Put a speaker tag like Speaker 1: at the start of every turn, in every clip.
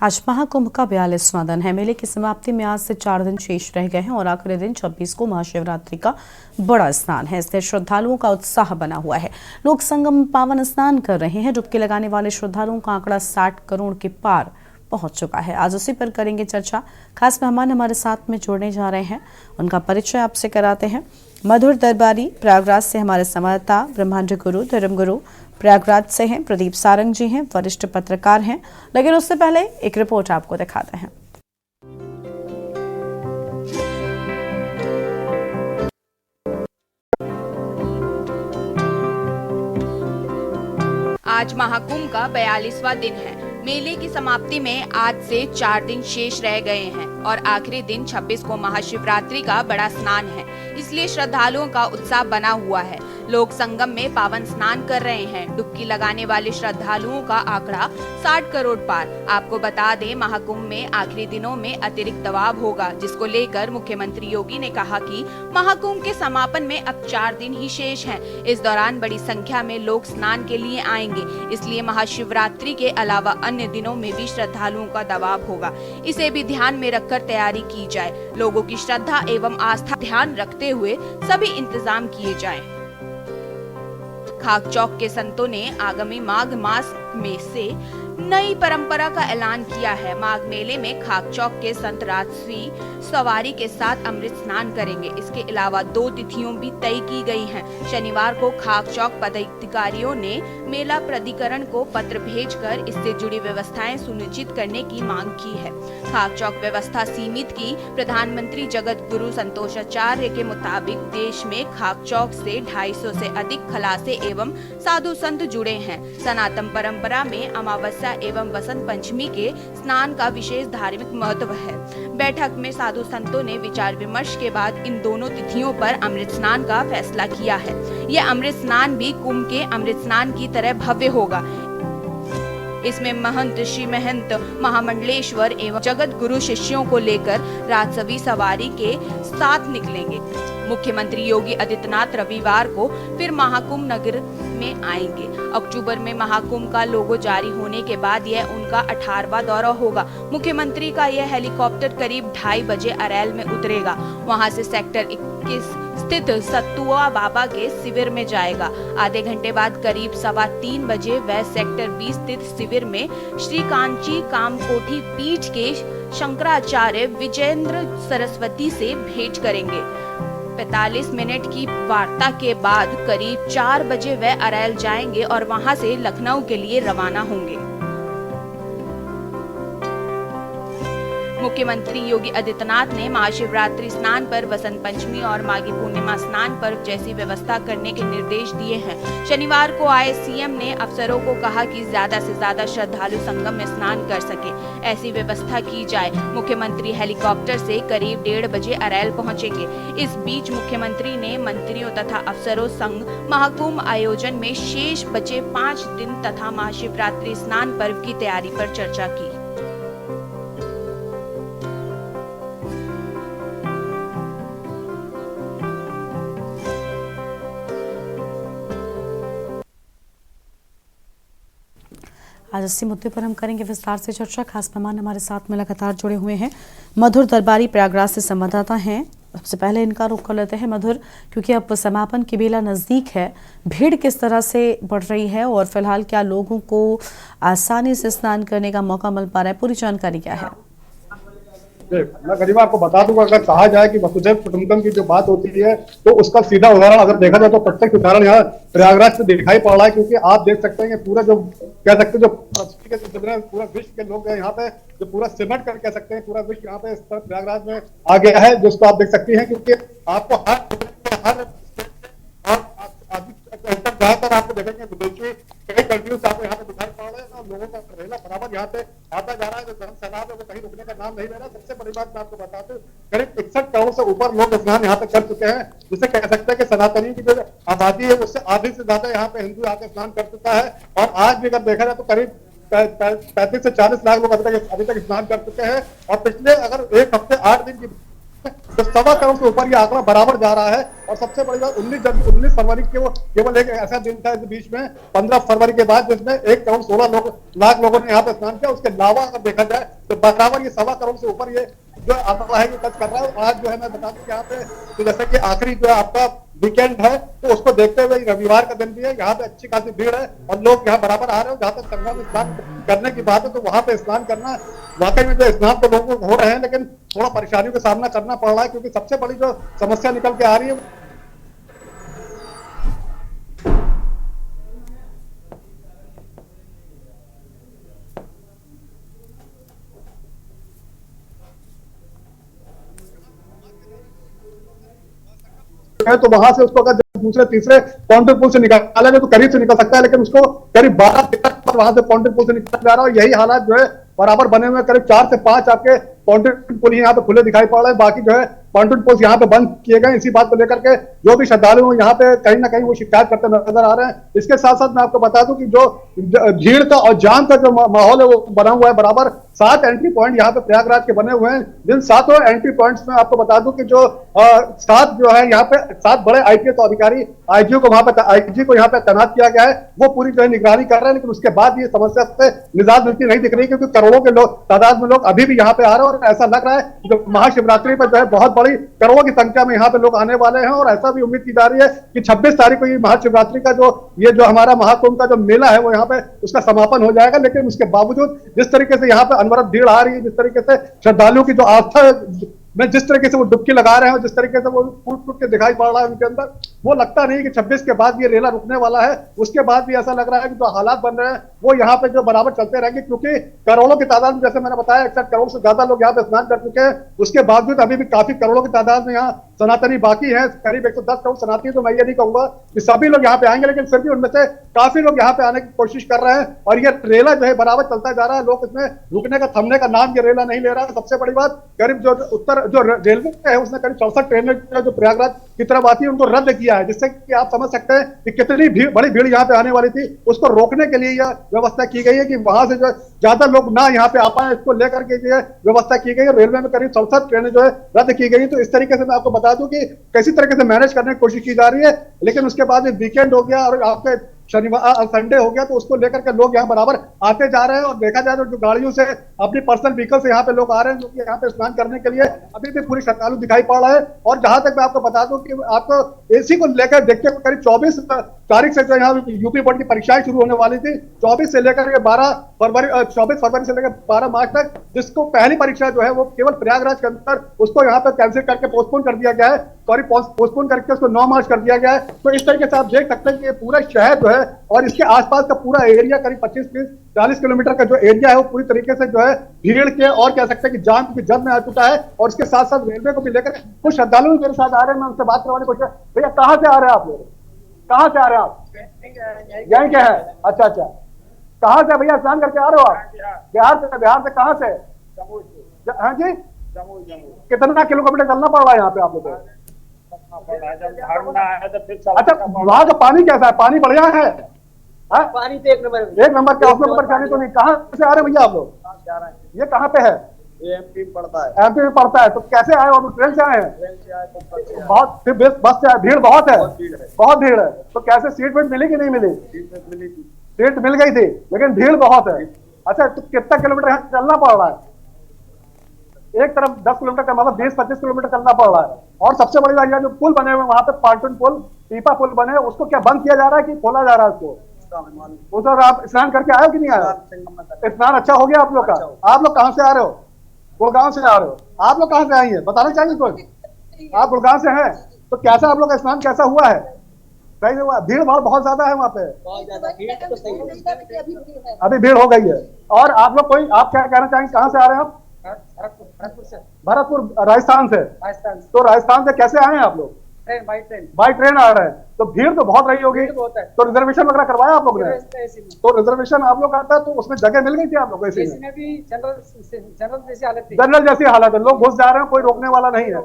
Speaker 1: आज महाकुंभ का 42वां दिन है। मेले की समाप्ति में आज से 4 दिन शेष रह गए हैं और आखिरी दिन 26 को महाशिवरात्रि का बड़ा स्नान है। इससे श्रद्धालुओं का उत्साह बना हुआ है। लोग संगम में पावन स्नान कर रहे हैं। डुबकी लगाने वाले श्रद्धालुओं का आंकड़ा 60 करोड़ के पार पहुंच चुका है। आज उसी पर करेंगे चर्चा। खास मेहमान हमारे साथ में जुड़ने जा रहे हैं, उनका परिचय आपसे कराते हैं। मधुर दरबारी प्रयागराज से हमारे संवाददाता, ब्रह्मांड गुरु, धर्म गुरु प्रयागराज से हैं, प्रदीप सारंग जी हैं, वरिष्ठ पत्रकार हैं। लेकिन उससे पहले एक रिपोर्ट आपको दिखाते हैं।
Speaker 2: आज महाकुंभ का 42वां दिन है। मेले की समाप्ति में आज से 4 दिन शेष रह गए हैं और आखिरी दिन 26 को महाशिवरात्रि का बड़ा स्नान है। इसलिए श्रद्धालुओं का उत्साह बना हुआ है। लोग संगम में पावन स्नान कर रहे हैं। डुबकी लगाने वाले श्रद्धालुओं का आंकड़ा 60 करोड़ पार। आपको बता दें, महाकुंभ में आखिरी दिनों में अतिरिक्त दबाव होगा, जिसको लेकर मुख्यमंत्री योगी ने कहा कि महाकुंभ के समापन में अब 4 दिन ही शेष हैं। इस दौरान बड़ी संख्या में लोग स्नान के लिए आएंगे। इसलिए महाशिवरात्रि के अलावा अन्य दिनों में भी श्रद्धालुओं का दबाव होगा। इसे भी ध्यान में रखकर तैयारी की जाए। लोगों की श्रद्धा एवं आस्था ध्यान रखते हुए सभी इंतजाम किए जाएं। खाक चौक के संतों ने आगामी माघ मास में से नई परंपरा का ऐलान किया है। माघ मेले में खाक चौक के संत राजसी सवारी के साथ अमृत स्नान करेंगे। इसके अलावा 2 तिथियों भी तय की गई हैं। शनिवार को खाक चौक पदाधिकारियों ने मेला प्राधिकरण को पत्र भेजकर इससे जुड़ी व्यवस्थाएं सुनिश्चित करने की मांग की है। खाक चौक व्यवस्था सीमित की। प्रधानमंत्री जगत गुरु संतोषाचार्य के मुताबिक देश में खाक चौक से 250 से अधिक खलासे एवं साधु संत जुड़े हैं। सनातन परंपरा में अमावस्या एवं वसंत पंचमी के स्नान का विशेष धार्मिक महत्व है। बैठक में साधु संतों ने विचार विमर्श के बाद इन दोनों तिथियों पर अमृत स्नान का फैसला किया है। यह अमृत स्नान भी कुंभ के अमृत स्नान की तरह भव्य होगा। इसमें महंत, श्री महंत, महामंडलेश्वर एवं जगत गुरु शिष्यों को लेकर राजसी सवारी के साथ निकलेंगे। मुख्यमंत्री योगी आदित्यनाथ रविवार को फिर महाकुंभ नगर में आएंगे। अक्टूबर में महाकुंभ का लोगो जारी होने के बाद यह उनका 18वां दौरा होगा। मुख्यमंत्री का यह हेलीकॉप्टर करीब 2:30 बजे अरैल में उतरेगा। वहां से सेक्टर 21 स्थित सत्तुआ बाबा के शिविर में जाएगा। आधे घंटे बाद करीब 3:15 बजे वह सेक्टर 20 स्थित शिविर में श्री कांची कामकोठी पीठ के शंकराचार्य विजेंद्र सरस्वती से भेंट करेंगे। 45 मिनट की वार्ता के बाद करीब 4 बजे वह अरैल जाएंगे और वहां से लखनऊ के लिए रवाना होंगे। मुख्यमंत्री योगी आदित्यनाथ ने महाशिवरात्रि स्नान पर, वसंत पंचमी और माघी पूर्णिमा स्नान पर जैसी व्यवस्था करने के निर्देश दिए हैं। शनिवार को आए सीएम ने अफसरों को कहा कि ज्यादा से ज्यादा श्रद्धालु संगम में स्नान कर सके, ऐसी व्यवस्था की जाए। मुख्यमंत्री हेलीकॉप्टर से करीब 1:30 बजे अरैल पहुंचेंगे। इस बीच मुख्यमंत्री ने मंत्रियों तथा अफसरों संग महाकुंभ आयोजन में शेष बचे 5 दिन तथा महाशिवरात्रि स्नान पर्व की तैयारी पर चर्चा की।
Speaker 1: आज इसी मुद्दे पर हम करेंगे विस्तार से चर्चा। खास मेहमान हमारे साथ में लगातार जुड़े हुए हैं। मधुर दरबारी प्रयागराज से संवाददाता हैं। सबसे पहले इनका रुख कर लेते हैं मधुर, क्योंकि अब समापन की बेला नजदीक है। भीड़ किस तरह से बढ़ रही है और फिलहाल क्या लोगों को आसानी से स्नान करने का मौका मिल पा रहा है? पूरी जानकारी क्या है?
Speaker 3: मैं गरिमा आपको बता दूंगा, अगर कहा जाए कि वसुधैव कुटुंबकम की जो बात होती है तो उसका सीधा उदाहरण अगर देखा जाए तो प्रत्यक्ष उदाहरण यहाँ प्रयागराज से दिखाई पड़ रहा है। क्योंकि आप देख सकते हैं कि पूरा जो कह सकते हैं जो पूरा विश्व के लोग हैं यहाँ पे, जो पूरा सिमट कर कह सकते हैं पूरा विश्व यहाँ पे प्रयागराज में आ गया है, जिसको आप देख सकती हैं। क्योंकि आपको हर ज्यादातर आपको देखेंगे विदेशी कई कंट्रीज आपको यहाँ पे दिखाई पड़ रहे हैं और लोगों का रहना बराबर यहाँ पे आता जा रहा है। जो धर्म सैलाब है वो कहीं रुकने का नाम नहीं ले रहा। सबसे बड़ी बात मैं आपको बता दूं, करीब 61 करोड़ से ऊपर लोग स्नान यहाँ पे कर चुके हैं, जिसे कह सकते हैं कि सनातनी की जो आबादी है उससे आधी से ज्यादा यहाँ पे हिंदू आके स्नान कर चुका है। और आज भी अगर देखा जाए तो करीब 35 से 40 लाख लोग अभी तक स्नान कर चुके हैं। और पिछले अगर एक हफ्ते 8 दिन की तो 1.25 करोड़ से ऊपर ये आंकड़ा बराबर जा रहा है। और सबसे बड़ी बात 19 फरवरी के वो केवल एक ऐसा दिन था इस बीच में 15 फरवरी के बाद जिसमें 1 करोड़ 16 लाख लोगों ने यहाँ पे स्नान किया। उसके अलावा अगर देखा जाए तो बराबर ये 1.25 करोड़ से ऊपर ये जो आंकड़ा है ये टच कर रहा है। आज जो है मैं बता दूं कि यहाँ पे तो जैसे कि आखिरी जो है आपका वीकेंड है तो उसको देखते हुए रविवार का दिन भी है, यहाँ पे अच्छी खासी भीड़ है और लोग यहाँ बराबर आ रहे हैं। जहाँ तक गंगा में स्नान करने की बात है तो वहां पे स्नान करना वाकई में जो स्नान तो लोगों को हो रहे हैं, लेकिन थोड़ा परेशानियों का सामना करना पड़ रहा है क्योंकि सबसे बड़ी जो समस्या निकल के आ रही है तो वहां से उसको अगर दूसरे तीसरे काउंटर पुल से निकालेंगे तो करीब से निकल सकता है, लेकिन उसको करीब 12 पर वहां से काउंटर पुल से निकल जा रहा है। और यही हालात जो है बराबर बने हुए करीब 4 से 5 आपके काउंटर पुल यहाँ पे खुले दिखाई पड़ रहे हैं। बाकी जो है काउंटर पुल यहाँ पे बंद किए गए। इसी बात को लेकर के जो भी श्रद्धालु यहाँ पे कहीं ना कहीं वो शिकायत करते नजर आ रहे हैं। इसके साथ साथ मैं आपको बता दूं कि जो भीड़ का और जाम का जो माहौल है वो बना हुआ है। बराबर 7 एंट्री पॉइंट यहाँ पे प्रयागराज के बने हुए हैं, जिन 7 एंट्री पॉइंट्स में आपको बता दूं कि जो 7 जो है यहाँ पे 7 बड़े आईपीएस अधिकारी आईजी को यहाँ पे तैनात किया गया है। वो पूरी जो है निगरानी कर रहे हैं, लेकिन उसके बाद ये समस्या से निजात मिलती नहीं दिख रही क्योंकि करोड़ों के लोग तादाद में लोग अभी भी यहाँ पे आ रहे हैं। और ऐसा लग रहा है जो महाशिवरात्रि पर जो है बहुत बड़ी करोड़ों की संख्या में यहाँ पे लोग आने वाले हैं। और ऐसा भी उम्मीद की जा रही है कि 26 तारीख को ये महाशिवरात्रि का जो हमारा महाकुंभ का जो मेला है वो यहाँ पे उसका समापन हो जाएगा। लेकिन उसके बावजूद जिस तरीके से यहाँ पे अनवरत भीड़ आ रही है, जिस तरीके से श्रद्धालुओं की जो आस्था में जिस तरीके से वो डुबकी लगा रहे हैं, जिस तरीके से वो फूट फूट के दिखाई पड़ रहा है उनके अंदर, वो लगता नहीं कि 26 के बाद ये रेला रुकने वाला है। उसके बाद भी ऐसा लग रहा है कि जो हालात बन रहे हैं वो यहाँ पे जो बराबर चलते रहेंगे क्योंकि करोड़ों की तादाद में, जैसे मैंने बताया 61 करोड़ से ज्यादा लोग यहाँ पे स्नान कर चुके हैं। उसके बावजूद अभी भी काफी करोड़ों की तादाद में यहाँ सनातनी बाकी है, करीब 110 करोड़ सनातनी। तो मैं ये नहीं कहूंगा कि सभी लोग यहाँ पे आएंगे, लेकिन फिर भी उनमें से काफी लोग यहाँ पे आने की कोशिश कर रहे हैं। और ये रेला जो है बराबर चलता जा रहा है, लोग इसमें रुकने का थमने का नाम ये रेला नहीं ले रहा है। सबसे बड़ी बात करीब जो रेलवे है उसने करीब 64 ट्रेनें जो प्रयागराज की तरफ आती है उनको रद्द किया है, जिससे कि आप समझ सकते हैं कि कितनी बड़ी भीड़ यहाँ पे आने वाली थी। उसको रोकने के लिए यह व्यवस्था की गई है कि वहां से जो ज्यादा लोग ना यहाँ पे आ पाए, इसको लेकर के जो व्यवस्था की गई है। रेलवे में करीब 67 ट्रेनें जो है रद्द की गई। तो इस तरीके से मैं आपको बता दूं कि कैसी तरीके से मैनेज करने की कोशिश की जा रही है। लेकिन उसके बाद वीकेंड हो गया और आपके शनिवार संडे हो गया तो उसको लेकर के लोग यहाँ बराबर आते जा रहे हैं। और देखा जाए तो जो गाड़ियों से अपनी पर्सनल व्हीकल से यहाँ पे लोग आ रहे हैं जो कि यहाँ पे स्नान करने के लिए अभी भी पूरी श्रद्धालु दिखाई पड़ रहा है। और जहां तक मैं आपको बता दूं कि आपको एसी को लेकर देखते हुए करीब 24 तारीख से जो यहाँ यूपी बोर्ड की परीक्षाएं शुरू होने वाली थी, 24 से लेकर 24 फरवरी से लेकर 12 मार्च तक, जिसको पहली परीक्षा जो है वो केवल प्रयागराज के अंदर उसको यहाँ पे कैंसिल करके पोस्टपोन कर दिया गया है। पोस्टपोन करके उसको 9 मार्च कर दिया गया है। तो इस तरीके से आप देख सकते हैं कि पूरा शहर जो है और इसके आसपास का पूरा एरिया करीब 25-40 किलोमीटर का जो एरिया है वो पूरी तरीके से जो है भीड़ के और कह सकते हैं कि जाम की जद में आ चुका है। और इसके साथ साथ रेलवे को भी लेकर कुछ श्रद्धालु मेरे साथ आ रहे हैं, मैं उनसे बात करवाने की कोशिश। भैया कहाँ से आ रहे हैं आप लोग? कहाँ से आ रहे हैं आप? यहीं के हैं? अच्छा अच्छा, कहाँ से भैया स्नान करके आ रहे हो आप? बिहार से? बिहार से कहाँ से? हाँ जी, कितना किलोमीटर चलना पड़ रहा है यहाँ पे आप लोग? अच्छा, वहां का पानी कैसा है? पानी बढ़िया है?
Speaker 4: पानी तो एक
Speaker 3: नंबर क्या? उसमें परेशानी तो नहीं? कहाँ से आ रहे भैया आप लोग? ये कहाँ पे है?
Speaker 4: ये एमपी में पड़ता है।
Speaker 3: एमपी में पड़ता है। तो कैसे आए? और ट्रेन से आए हैं?
Speaker 4: ट्रेन से आए तो बस से आए।
Speaker 3: बहुत फिर बस से आए? भीड़ बहुत है?
Speaker 4: बहुत भीड़ है।
Speaker 3: तो कैसे सीट वेट मिली कि नहीं मिली?
Speaker 4: सीट मिली थी।
Speaker 3: सीट मिल गई थी लेकिन भीड़ बहुत है। अच्छा, तो कितना किलोमीटर यहाँ चलना पड़ रहा है? एक तरफ 10 किलोमीटर का मतलब 20-25 किलोमीटर चलना पड़ रहा है। और सबसे बड़ी बात जो पुल बने हुए वहां पे पार्टन पुल, पीपा पुल बने, उसको क्या बंद किया जा रहा है कि खोला जा रहा है उसको? उधर आप स्नान करके आए हो कि नहीं आए? स्नान अच्छा हो गया आप लोग का? आप लोग कहाँ से आ रहे हो? गुड़गांव से आ रहे हो? आप लोग कहाँ से आई है बताना चाहिए कोई? आप गुड़गांव से हैं? तो कैसा आप लोग का स्नान कैसा हुआ है? सही से हुआ? भीड़ भाड़ बहुत ज्यादा है वहाँ पे?
Speaker 4: बहुत ज्यादा भीड़ तो सही है।
Speaker 3: अभी भीड़ हो गई है। और आप लोग कोई आप क्या कहना चाहेंगे? कहाँ से आ रहे हैं आप?
Speaker 4: भरतपुर से।
Speaker 3: भरतपुर, राजस्थान से?
Speaker 4: राजस्थान से।
Speaker 3: तो राजस्थान से कैसे आए हैं आप लोग?
Speaker 4: Train, by train.
Speaker 3: By train आ रहे हैं। तो भीड़ तो बहुत रही होगी,
Speaker 4: भीड़ बहुत है।
Speaker 3: तो रिजर्वेशन वगैरह करवाया आप लोग ने?
Speaker 4: एसी में
Speaker 3: तो रिजर्वेशन आप लोग करता है तो उसमें जगह मिल गई थी आप लोग ऐसे
Speaker 4: एसी में भी जनरल जैसी हालत थी।
Speaker 3: जनरल जैसी हालत है, लोग घुस जा रहे हैं, कोई रोकने वाला नहीं है,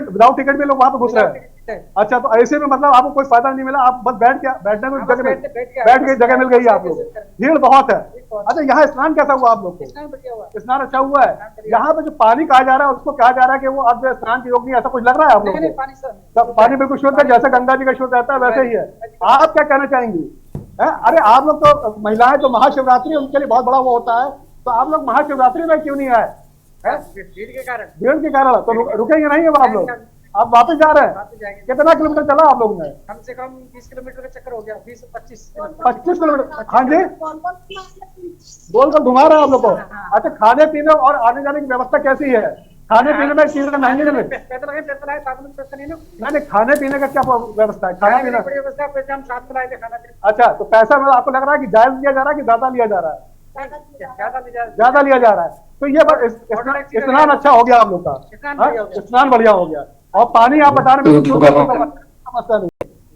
Speaker 3: विदाउट टिकट में लोग वहां पे घुस रहे हैं। अच्छा, तो ऐसे में मतलब आपको कोई फायदा नहीं मिला, आप बस बैठने में जगह बैठ के जगह मिल गई है आप लोग, भीड़ बहुत है। अच्छा, यहाँ स्नान कैसा हुआ आप लोग को? स्नान अच्छा हुआ है। यहाँ पे जो पानी कहा जा रहा है उसको कहा जा रहा है कि वो अब जो स्नान के योग नहीं, ऐसा कुछ लग रहा है आप लोग को? पानी बिल्कुल शुद्ध है, जैसे गंगा जी का शुद्ध रहता है वैसे ही है। आप क्या कहना चाहेंगी? अरे आप लोग तो महिलाएं तो महाशिवरात्रि उनके लिए बहुत बड़ा वो होता है, तो आप लोग महाशिवरात्रि में क्यों नहीं आए?
Speaker 4: भीड़ के कारण।
Speaker 3: भीड़ के कारण तो रुकेंगे नहीं अब आप लोग? आप वापस जा रहे हैं? कितना किलोमीटर चला आप लोग ने?
Speaker 4: कम से कम 20 किलोमीटर का चक्कर हो गया, 20-25
Speaker 3: किलोमीटर। हाँ जी, गोल गोल घुमा रहे हैं आप लोग को। अच्छा, खाने पीने और आने जाने की व्यवस्था कैसी है? खाने पीने में चीज महंगी नहीं? नहीं, खाने पीने का क्या व्यवस्था है? खाने पीने अच्छा, तो पैसा में आपको लग रहा है कि जायज लिया जा रहा है कि ज्यादा लिया जा रहा है? ज्यादा लिया जा रहा है। तो ये स्नान अच्छा हो गया आप लोग का, स्नान बढ़िया हो गया, और पानी आप बता रहे हैं समस्या नहीं।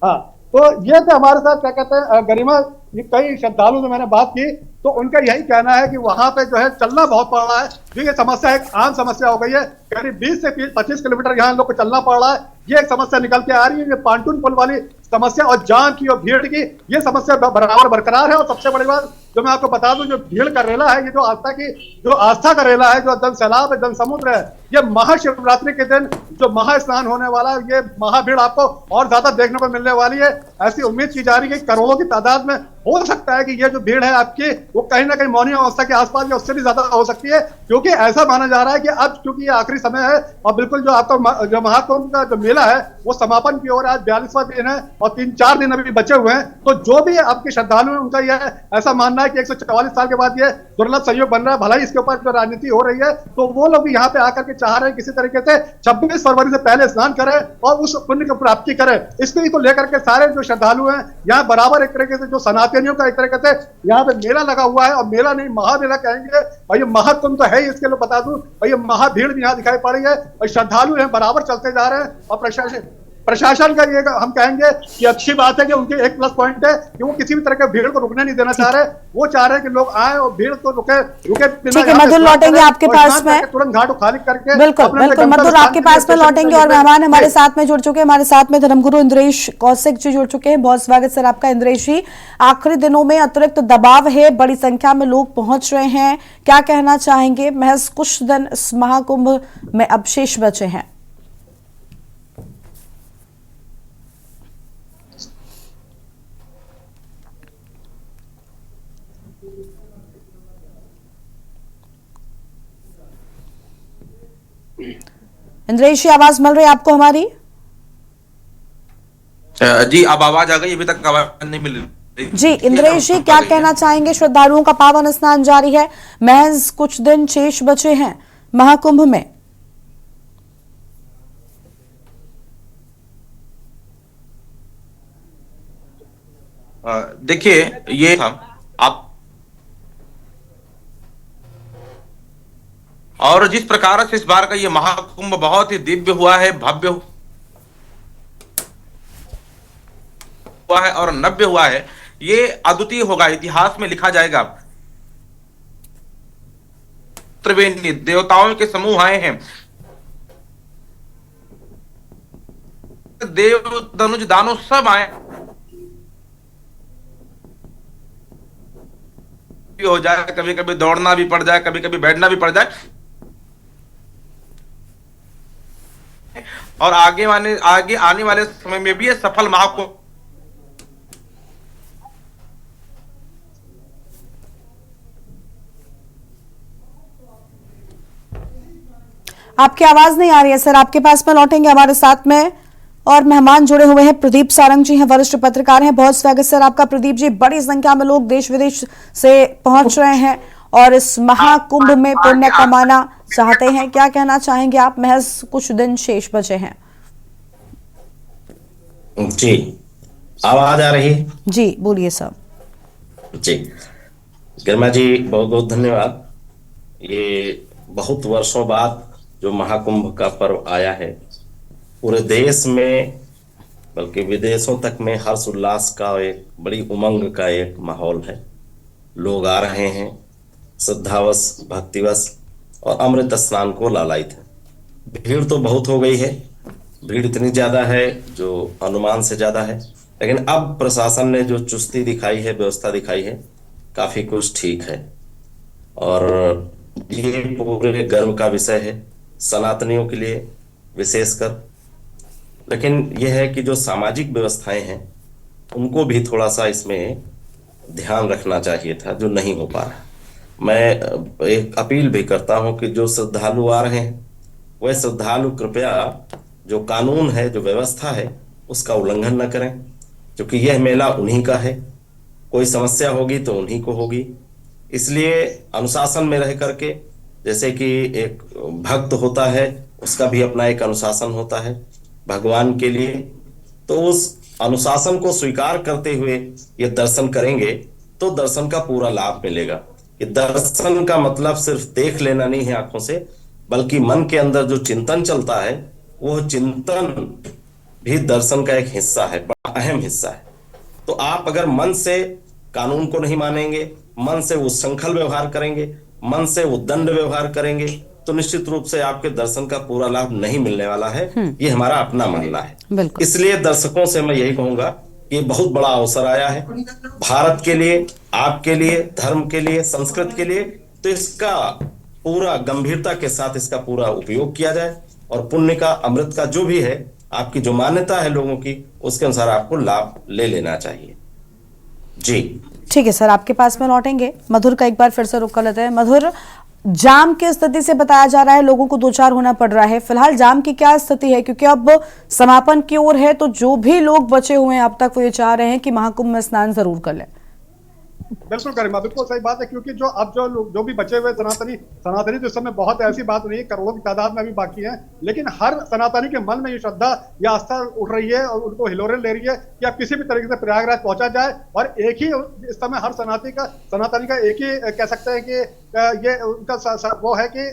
Speaker 3: हाँ, तो ये थे हमारे साथ क्या कहते हैं गरिमा, ये कई श्रद्धालु से मैंने बात की तो उनका यही कहना है कि वहां पे जो है चलना बहुत पड़ रहा है। ये समस्या एक आम समस्या हो गई है, करीब 20 से 25 किलोमीटर यहाँ लोग को चलना पड़ रहा है। ये एक समस्या निकल के आ रही है, ये पांटून पुल वाली समस्या और जाम की और भीड़ की ये समस्या बराबर बरकरार है। और सबसे बड़ी बात जो मैं आपको बता दूं, जो भीड़ का रेला है, ये जो आस्था का रेला है, जो जन सैलाब है, जन समुद्र है, ये महाशिवरात्रि के दिन जो महास्नान होने वाला है, ये महाभीड़ आपको और ज्यादा देखने को मिलने वाली है। ऐसी उम्मीद की जा रही है कि करोड़ों की तादाद में हो सकता है कि ये जो भीड़ है आपकी वो कहीं ना कहीं मौनी अवस्था के आसपास या उससे भी ज्यादा हो सकती है, क्योंकि ऐसा माना जा रहा है कि अब क्योंकि ये आखिरी समय है और बिल्कुल जो आपका जो महाकुंभ का जो मेला है वो समापन की ओर, आज 42वां दिन है और 3-4 दिन अभी बचे हुए हैं। तो जो भी आपके श्रद्धालु हैं उनका यह ऐसा मानना है कि 144 साल के बाद ये दुर्लभ संयोग बन रहा है, भला ही इसके ऊपर जो राजनीति हो रही है, तो वो लोग भी यहाँ पे आकर के चाह रहे हैं किसी तरीके से 26 फरवरी से पहले स्नान करें और उस पुण्य की प्राप्ति करें। इसको को लेकर के सारे जो श्रद्धालु हैं यहाँ बराबर एक तरीके से जो सनातनियों का एक तरीके से यहाँ पे मेला लगा हुआ है, और मेला नहीं महामेला कहेंगे भाई, महाकुंभ तो है ही। इसके लिए बता दूं भाई, महाभीड़ भी यहाँ दिखाई पड़ रही है और श्रद्धालु हैं बराबर चलते जा रहे हैं। और प्रशासन का ये हम कहेंगे कि अच्छी बात है कि उनके एक प्लस पॉइंट है कि वो किसी भी तरह के भीड़ को रुकने नहीं देना चाह रहे। वो चाह रहे हैं कि लोग आए और भीड़ को रुके
Speaker 1: ठीक है, मधुर लौटेंगे आपके पास में,
Speaker 3: तुरंत घाट खाली करके।
Speaker 1: बिल्कुल बिल्कुल मधुर आपके पास में लौटेंगे। और मेहमान हमारे साथ में जुड़ चुके हैं, हमारे साथ में धर्मगुरु इंद्रेश कौशिक जी जुड़ चुके हैं। बहुत स्वागत सर आपका इंद्रेश जी। आखिरी दिनों में अतिरिक्त दबाव है, बड़ी संख्या में लोग पहुंच रहे हैं, क्या कहना चाहेंगे? महज कुछ दिन इस महाकुंभ में अब शेष बचे हैं। इंद्रेश जी, आवाज मिल रही है आपको हमारी?
Speaker 5: जी, अब आवाज आ गई, अभी तक आवाज नहीं मिल रही
Speaker 1: जी। इंद्रेश जी, क्या कहना चाहेंगे? श्रद्धालुओं का पावन स्नान जारी है, महज कुछ दिन शेष बचे हैं महाकुंभ में।
Speaker 5: देखिए, ये आप और जिस प्रकार से इस बार का ये महाकुंभ बहुत ही दिव्य हुआ है, भव्य हुआ है और नव्य हुआ है, ये अद्वितीय होगा, इतिहास में लिखा जाएगा। त्रिवेणी देवताओं के समूह आए हैं, देव धनुष दानव सब आए हो जाए, कभी कभी दौड़ना भी पड़ जाए, कभी कभी बैठना भी पड़ जाए, और आगे आने वाले समय में भी ये सफल महाकुंभ।
Speaker 1: आपकी आवाज नहीं आ रही है सर, आपके पास में लौटेंगे। हमारे साथ में और मेहमान जुड़े हुए हैं, प्रदीप सारंग जी हैं, वरिष्ठ पत्रकार हैं। बहुत स्वागत सर आपका प्रदीप जी। बड़ी संख्या में लोग देश विदेश से पहुंच रहे हैं और इस महाकुंभ में पुण्य कमाना चाहते हैं, क्या कहना चाहेंगे आप? महज कुछ दिन शेष बचे हैं।
Speaker 6: जी, आवाज आ रही है?
Speaker 1: जी बोलिए सर।
Speaker 6: जी, गरिमा जी बहुत बहुत धन्यवाद। ये बहुत वर्षों बाद जो महाकुंभ का पर्व आया है, पूरे देश में बल्कि विदेशों तक में हर्ष उल्लास का एक बड़ी उमंग का एक माहौल है। लोग आ रहे हैं श्रद्धावश, भक्तिवश और अमृत स्नान को लालायित है। भीड़ तो बहुत हो गई है, भीड़ इतनी ज्यादा है जो अनुमान से ज्यादा है, लेकिन अब प्रशासन ने जो चुस्ती दिखाई है, व्यवस्था दिखाई है, काफी कुछ ठीक है। और ये पूरे गर्व का विषय है सनातनियों के लिए विशेषकर। लेकिन यह है कि जो सामाजिक व्यवस्थाएं हैं उनको भी थोड़ा सा इसमें ध्यान रखना चाहिए था, जो नहीं हो पा रहा। मैं एक अपील भी करता हूं कि जो श्रद्धालु आ रहे हैं वह श्रद्धालु कृपया जो कानून है, जो व्यवस्था है, उसका उल्लंघन न करें, क्योंकि यह मेला उन्हीं का है। कोई समस्या होगी तो उन्हीं को होगी। इसलिए अनुशासन में रह करके, जैसे कि एक भक्त होता है उसका भी अपना एक अनुशासन होता है भगवान के लिए, तो उस अनुशासन को स्वीकार करते हुए ये दर्शन करेंगे तो दर्शन का पूरा लाभ मिलेगा। ये दर्शन का मतलब सिर्फ देख लेना नहीं है आंखों से, बल्कि मन के अंदर जो चिंतन चलता है वो चिंतन भी दर्शन का एक हिस्सा है, बड़ा अहम हिस्सा है। तो आप अगर मन से कानून को नहीं मानेंगे, मन से उच्छृंखल व्यवहार करेंगे, मन से उद्दंड व्यवहार करेंगे, तो निश्चित रूप से आपके दर्शन का पूरा लाभ नहीं मिलने वाला है। ये हमारा अपना मानना है। इसलिए दर्शकों से मैं यही कहूंगा कि ये बहुत बड़ा अवसर आया है भारत के लिए, आपके लिए, धर्म के लिए, संस्कृति के लिए। तो इसका पूरा गंभीरता के साथ इसका पूरा उपयोग किया जाए और पुण्य का, अमृत का जो भी है, आपकी जो मान्यता है लोगों की, उसके अनुसार आपको लाभ ले लेना चाहिए। जी
Speaker 1: ठीक है सर, आपके पास में लौटेंगे। मधुर का एक बार फिर से रुक कर लेते हैं। मधुर, जाम की स्थिति से बताया जा रहा है लोगों को दो चार होना पड़ रहा है, फिलहाल जाम की क्या स्थिति है? क्योंकि अब समापन की ओर है, तो जो भी लोग बचे हुए हैं अब तक वो ये चाह रहे हैं कि महाकुंभ में स्नान जरूर कर लें।
Speaker 3: बिल्कुल गरिमा, बिल्कुल सही बात है, क्योंकि जो भी बचे हुए सनातनी तो इस समय बहुत ऐसी बात नहीं है, करोड़ों की तादाद में भी बाकी है, लेकिन हर सनातनी के मन में ये श्रद्धा या आस्था उठ रही है और उनको हिलोरे ले रही है कि अब किसी भी तरीके से प्रयागराज पहुंचा जाए। और एक ही इस समय हर सनातनी का एक ही कह सकते हैं कि ये उनका वो है कि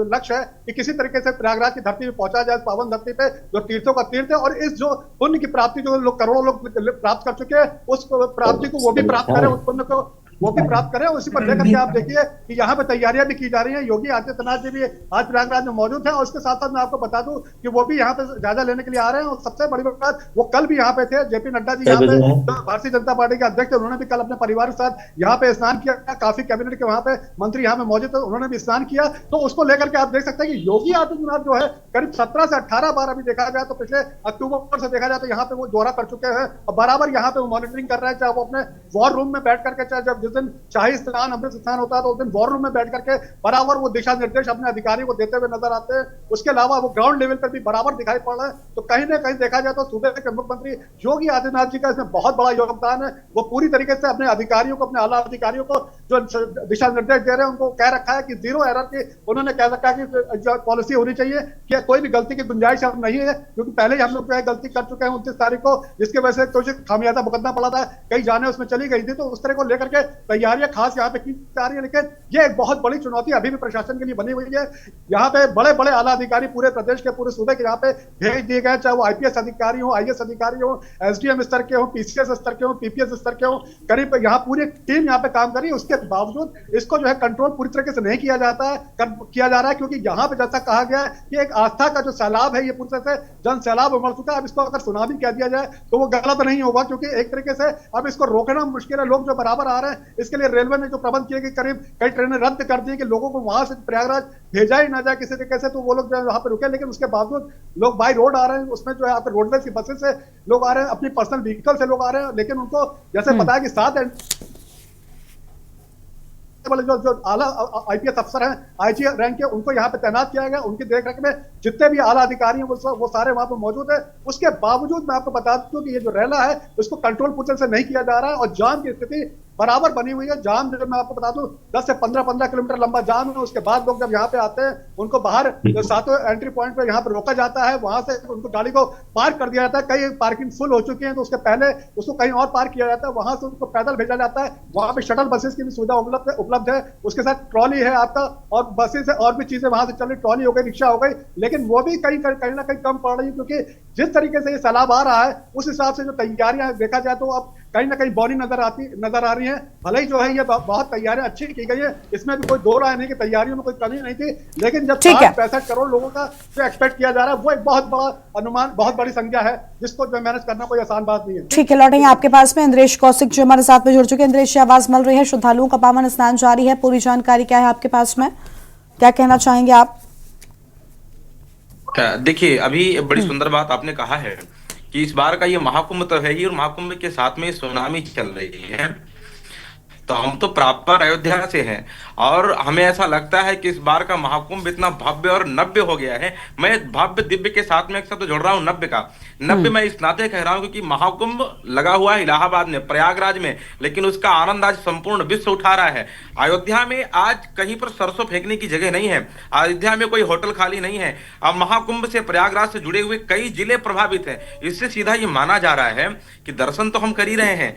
Speaker 3: लक्ष्य है कि किसी तरीके से प्रयागराज की धरती पे पहुंचा जाए, पावन धरती पे जो तीर्थों का तीर्थ है, और इस जो पुण्य की प्राप्ति जो लोग करोड़ों लोग प्राप्त कर चुके हैं, उस प्राप्ति को वो भी प्राप्त करें, उस पुण्य को वो भी प्राप्त करें। उसी पर लेकर के आप देखिए कि यहाँ पे तैयारियां भी की जा रही हैं। योगी आदित्यनाथ जी भी आज प्रयागराज में मौजूद है और उसके साथ साथ मैं आपको बता दूं कि वो भी यहाँ पे जायजा लेने के लिए आ रहे हैं। और सबसे बड़ी बात, वो कल भी यहाँ पे थे, जेपी नड्डा जी यहाँ पे, भारतीय जनता पार्टी के अध्यक्ष, उन्होंने भी कल अपने परिवार के साथ यहाँ पे स्नान किया। काफी कैबिनेट के वहां पे मंत्री यहाँ पे मौजूद थे, उन्होंने भी स्नान किया। तो उसको लेकर के आप देख सकते हैं कि योगी आदित्यनाथ जो है करीब 17 से 18 बार अभी देखा जाए तो पिछले अक्टूबर से देखा जाए तो यहाँ पे वो दौरा कर चुके हैं और बराबर यहाँ पे वो मॉनिटरिंग कर रहे हैं, चाहे वो अपने वॉर रूम में बैठ करके, चाहे जब जिस दिन शाही स्नान, अमृत स्नान होता है तो उस दिन वॉर रूम में बैठ करके बराबर वो दिशा निर्देश अपने अधिकारियों को देते हुए नजर आते हैं। उसके अलावा वो ग्राउंड लेवल पर भी बराबर दिखाई पड़ रहा है। तो कहीं ना कहीं देखा जाए तो सूबे के मुख्यमंत्री योगी आदित्यनाथ जी का इसमें बहुत बड़ा योगदान है। वो पूरी तरीके से अपने अधिकारियों को, अपने आला अधिकारियों को जो दिशा निर्देश दे रहे हैं, उनको कह रखा है कि जीरो एरर की, उन्होंने कह रखा है कि जो पॉलिसी होनी चाहिए कि कोई भी गलती की गुंजाइश अब नहीं है, क्योंकि पहले ही हम लोग जो है गलती कर चुके हैं 29 तारीख को, जिसकी वजह से कुछ खामियाजा भुगतना पड़ा था, कई जाने उसमें चली गई थी। तो उस तरह को लेकर के तैयारियां खास यहाँ पे की जा रही है। लेकिन ये एक बहुत बड़ी चुनौती अभी भी प्रशासन के लिए बनी हुई है। यहाँ पे बड़े बड़े आला अधिकारी पूरे प्रदेश के, पूरे सूबे के यहाँ पे भेज दिए गए, चाहे वो आईपीएस अधिकारी हो, आईएएस अधिकारी हो, एसडीएम स्तर के हो, पीसीएस स्तर के हो, पीपीएस स्तर के हो, करीब यहाँ पूरी टीम यहाँ पे काम कर रही है। उसके बावजूद इसको जो है कंट्रोल पूरी तरीके से नहीं किया जाता है, किया जा रहा है, क्योंकि यहाँ पे जैसा कहा गया है कि एक आस्था का जो सैलाब है, ये पूरी तरह से जन सैलाब उमड़ चुका है। अब इसको अगर सुनामी कह दिया जाए तो वो गलत नहीं होगा, क्योंकि एक तरीके से अब इसको रोकना मुश्किल है। लोग जो बराबर आ रहे हैं, इसके लिए रेलवे ने जो प्रबंध किए कि करीब कई ट्रेनें रद्द कर दी कि लोगों को वहां से प्रयागराज भेजा ही ना जाए किसी तरीके से, तो वो लोग जो है वहां पे रुके। लेकिन उसके बावजूद लोग बाई रोड आ रहे हैं, उसमें जो है आप रोडवेज की बसें से लोग आ रहे हैं, अपनी पर्सनल व्हीकल से लोग आ रहे हैं। लेकिन उनको जैसे पता है कि 7 वाले जो आला आईपीएस अफसर हैं, आईजी रैंक के, उनको यहाँ पे तैनात किया गया। उनकी देखरेख में जितने भी आला अधिकारी हैं वो सारे वहां पे मौजूद है। उसके बावजूद मैं आपको बता दूं कि ये जो रैला है उसको कंट्रोल पूरे से नहीं किया जा रहा है और जाम की स्थिति बराबर बनी हुई है। जाम जो मैं आपको बता दूं 10 से 15 किलोमीटर लंबा जाम है। उसके बाद लोग जब यहाँ पे आते हैं उनको बाहर जो सातों एंट्री पॉइंट पे यहाँ पे रोका जाता है, वहां से उनको गाड़ी को पार्क कर दिया जाता है। कई पार्किंग फुल हो चुकी है तो उसके पहले उसको कहीं और पार्क किया जाता है, वहां से उनको पैदल भेजा जाता है। वहां पे शटल बसेस की भी सुविधा उपलब्ध है, उसके साथ ट्रॉली है आपका, और बसेस है और भी चीजें वहां से चल रही, ट्रॉली हो गई, रिक्शा हो गई, लेकिन वो भी कहीं ना कहीं कम पड़ रही है, क्योंकि जिस तरीके से ये सैलाब आ रहा है उस हिसाब से जो तैयारियां देखा जाए तो अब कहीं ना कहीं बौनी नजर आ रही है। भले ही जो है ये बहुत तैयारियां अच्छी की गई है, इसमें भी कोई दो राय नहीं कि तैयारियों में कोई कमी नहीं थी, लेकिन जब 65 करोड़ लोगों का जो एक्सपेक्ट किया जा रहा है वो एक बहुत बड़ा अनुमान, बहुत बड़ी संख्या है जिसको जो मैनेज करना कोई आसान बात नहीं है।
Speaker 1: ठीक है, लौटेंगे आपके पास में इंद्रेश कौशिक जो हमारे साथ में जुड़ चुके हैं। इंद्रेश, आवाज मिल रही है? श्रद्धालुओं का पावन स्नान जारी है, पूरी जानकारी क्या है आपके पास में, क्या कहना चाहेंगे आप?
Speaker 5: देखिए, अभी बड़ी सुंदर बात आपने कहा है कि इस बार का ये महाकुंभ तो है ही, और महाकुंभ के साथ में सुनामी चल रही है। तो हम तो प्रॉपर अयोध्या से हैं और हमें ऐसा लगता है कि इस बार का महाकुंभ इतना भव्य और नव्य हो गया है। मैं भव्य दिव्य के साथ में एक शब्द जोड़ रहा हूं, नव्य का। नव्य मैं इस नाते कह रहा हूं क्योंकि महाकुंभ लगा हुआ है इलाहाबाद में, प्रयागराज में, लेकिन उसका आनंद आज संपूर्ण विश्व उठा रहा है। अयोध्या में आज कहीं पर सरसों फेंकने की जगह नहीं है, अयोध्या में कोई होटल खाली नहीं है। अब महाकुंभ से, प्रयागराज से जुड़े हुए कई जिले प्रभावित हैं। इससे सीधा ये माना जा रहा है कि दर्शन तो हम कर ही रहे हैं,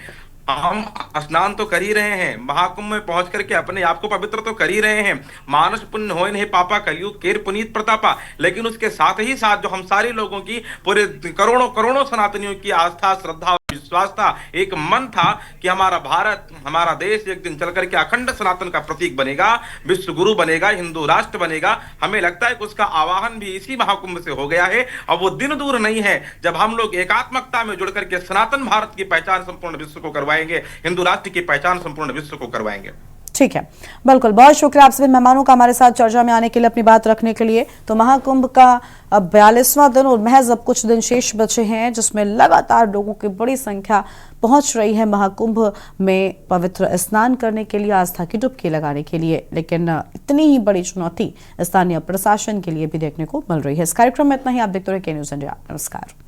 Speaker 5: हम स्नान तो कर ही रहे हैं, महाकुंभ में पहुंच करके अपने आप को पवित्र तो कर ही रहे हैं, मानस पुण्य होय नहीं पापा कलयुग केर पुनीत प्रतापा। लेकिन उसके साथ ही साथ जो हम सारे लोगों की, पूरे करोड़ों करोड़ों सनातनियों की आस्था, श्रद्धा और विश्वास था, एक मन था कि हमारा भारत, हमारा देश एक दिन चल करके अखंड सनातन का प्रतीक बनेगा, विश्व गुरु बनेगा, हिंदू राष्ट्र बनेगा। हमें लगता है कि उसका आवाहन भी इसी महाकुंभ से हो गया है। अब वो दिन दूर नहीं है जब हम लोग एकात्मकता में जुड़ करके सनातन भारत की पहचान संपूर्ण विश्व को करवाएंगे, हिंदू राष्ट्र की पहचान संपूर्ण विश्व को करवाएंगे।
Speaker 1: ठीक है, बिल्कुल, बहुत शुक्रिया आप सभी मेहमानों का हमारे साथ चर्चा में आने के लिए, अपनी बात रखने के लिए। तो महाकुंभ का अब 42वां दिन और महज अब कुछ दिन शेष बचे हैं, जिसमें लगातार लोगों की बड़ी संख्या पहुंच रही है महाकुंभ में पवित्र स्नान करने के लिए, आस्था की डुबकी लगाने के लिए। लेकिन इतनी ही बड़ी चुनौती स्थानीय प्रशासन के लिए भी देखने को मिल रही है। इस कार्यक्रम में इतना ही। आप देखते रहिए के न्यूज़ इंडिया। नमस्कार।